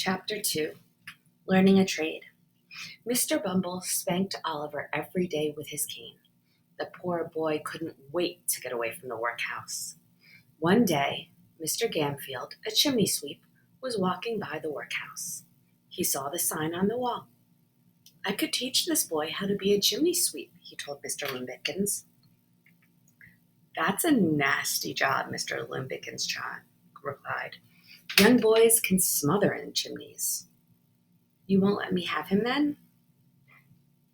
Chapter 2 Learning a Trade. Mr. Bumble spanked Oliver every day with his cane. The poor boy couldn't wait to get away from the workhouse. One day, Mr. Gamfield, a chimney sweep, was walking by the workhouse. He saw the sign on the wall. "I could teach this boy how to be a chimney sweep," he told Mr. Limbikins. "That's a nasty job," Mr. Limbikins replied. "Young boys can smother in chimneys." "You won't let me have him then?"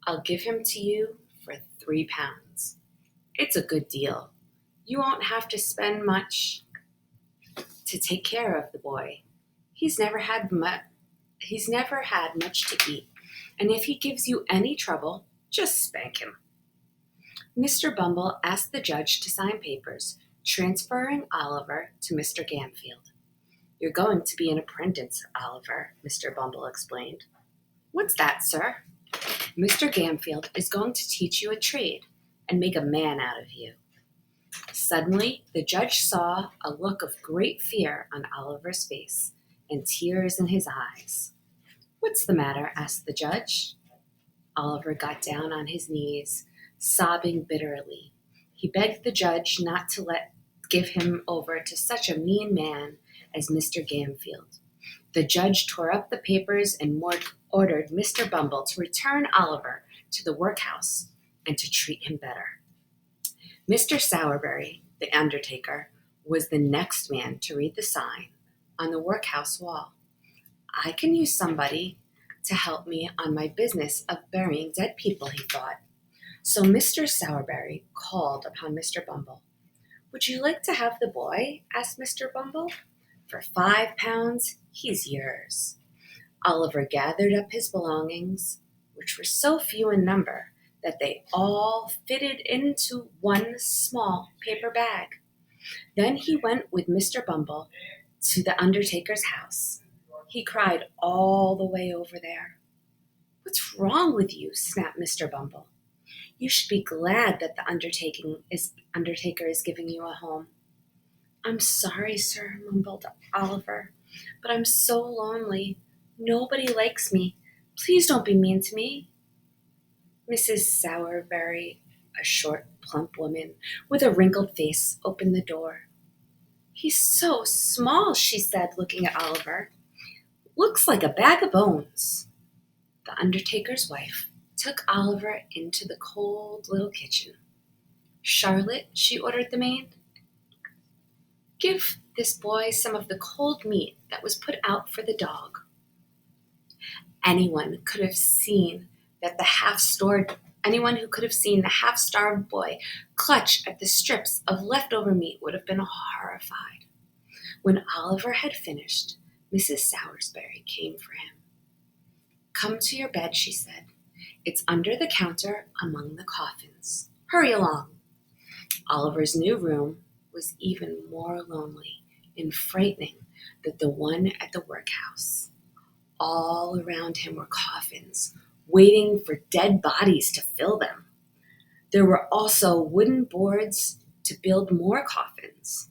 "I'll give him to you for £3. It's a good deal. You won't have to spend much to take care of the boy. He's never had much to eat, and if he gives you any trouble, just spank him." Mr. Bumble asked the judge to sign papers, transferring Oliver to Mr. Gamfield. "You're going to be an apprentice, Oliver," Mr. Bumble explained. "What's that, sir?" "Mr. Gamfield is going to teach you a trade and make a man out of you." Suddenly, the judge saw a look of great fear on Oliver's face and tears in his eyes. "What's the matter?" asked the judge. Oliver got down on his knees, sobbing bitterly. He begged the judge not to give him over to such a mean man as Mr. Gamfield. The judge tore up the papers and ordered Mr. Bumble to return Oliver to the workhouse and to treat him better. Mr. Sowerberry, the undertaker, was the next man to read the sign on the workhouse wall. "I can use somebody to help me on my business of burying dead people," he thought. So Mr. Sowerberry called upon Mr. Bumble. "Would you like to have the boy?" asked Mr. Bumble. "For £5, he's yours." Oliver gathered up his belongings, which were so few in number that they all fitted into one small paper bag. Then he went with Mr. Bumble to the undertaker's house. He cried all the way over there. "What's wrong with you?" snapped Mr. Bumble. "You should be glad that the undertaker is giving you a home." "I'm sorry, sir," mumbled Oliver, "but I'm so lonely. Nobody likes me. Please don't be mean to me." Mrs. Sowerberry, a short, plump woman with a wrinkled face, opened the door. "He's so small," she said, looking at Oliver. "Looks like a bag of bones." The undertaker's wife took Oliver into the cold little kitchen. "Charlotte," she ordered the maid, "give this boy some of the cold meat that was put out for the dog." Anyone who could have seen the half-starved boy clutch at the strips of leftover meat would have been horrified. When Oliver had finished, Mrs. Sowerberry came for him. "Come to your bed," she said. "It's under the counter among the coffins. Hurry along." Oliver's new room was even more lonely and frightening than the one at the workhouse. All around him were coffins, waiting for dead bodies to fill them. There were also wooden boards to build more coffins.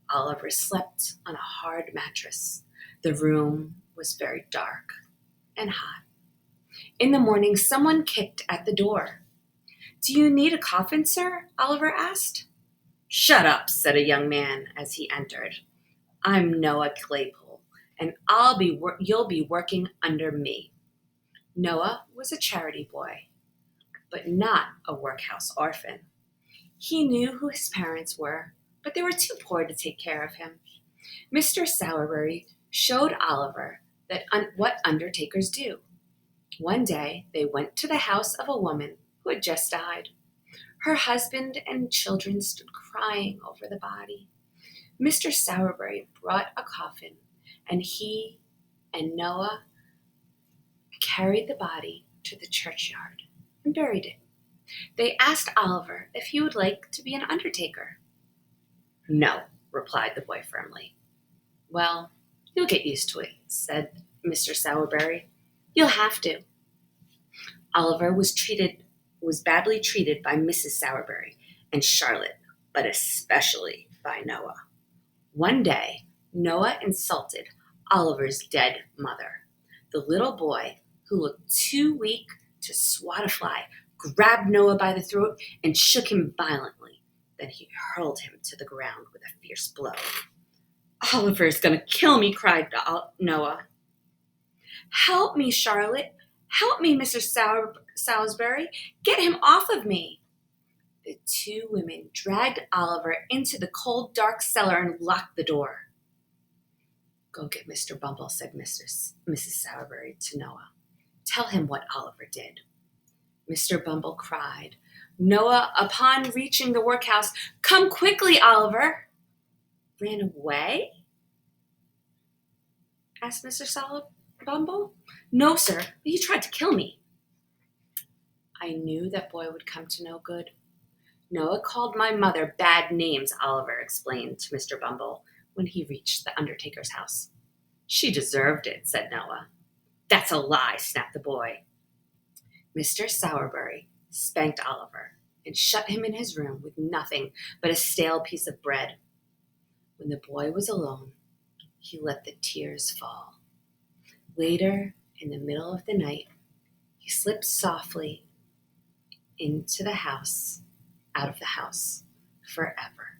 Oliver slept on a hard mattress. The room was very dark and hot. In the morning, someone kicked at the door. "Do you need a coffin, sir?" Oliver asked. "Shut up," said a young man as he entered. "I'm Noah Claypole, and you'll be working under me." Noah was a charity boy, but not a workhouse orphan. He knew who his parents were, but they were too poor to take care of him. Mr. Sowerberry showed Oliver what undertakers do. One day, they went to the house of a woman who had just died. Her husband and children stood crying over the body. Mr. Sowerberry brought a coffin, and he and Noah carried the body to the churchyard and buried it. They asked Oliver if he would like to be an undertaker. "No," replied the boy firmly. "Well, you'll get used to it," said Mr. Sowerberry. "You'll have to." Oliver was badly treated by Mrs. Sowerberry and Charlotte, but especially by Noah. One day, Noah insulted Oliver's dead mother. The little boy, who looked too weak to swat a fly, grabbed Noah by the throat and shook him violently. Then he hurled him to the ground with a fierce blow. "Oliver's going to kill me," cried Noah. "Help me, Charlotte. Help me, Mr. Salisbury. Get him off of me." The two women dragged Oliver into the cold, dark cellar and locked the door. "Go get Mr. Bumble," said Mrs. Sowerberry to Noah. "Tell him what Oliver did." Mr. Bumble cried. Noah, upon reaching the workhouse, "Come quickly, Oliver." "Ran away?" asked Mr. Bumble. "No, sir, but he tried to kill me." "I knew that boy would come to no good. Noah called my mother bad names," Oliver explained to Mr. Bumble when he reached the undertaker's house. "She deserved it," said Noah. "That's a lie," snapped the boy. Mr. Sowerberry spanked Oliver and shut him in his room with nothing but a stale piece of bread. When the boy was alone, he let the tears fall. Later, in the middle of the night, he slipped softly out of the house forever.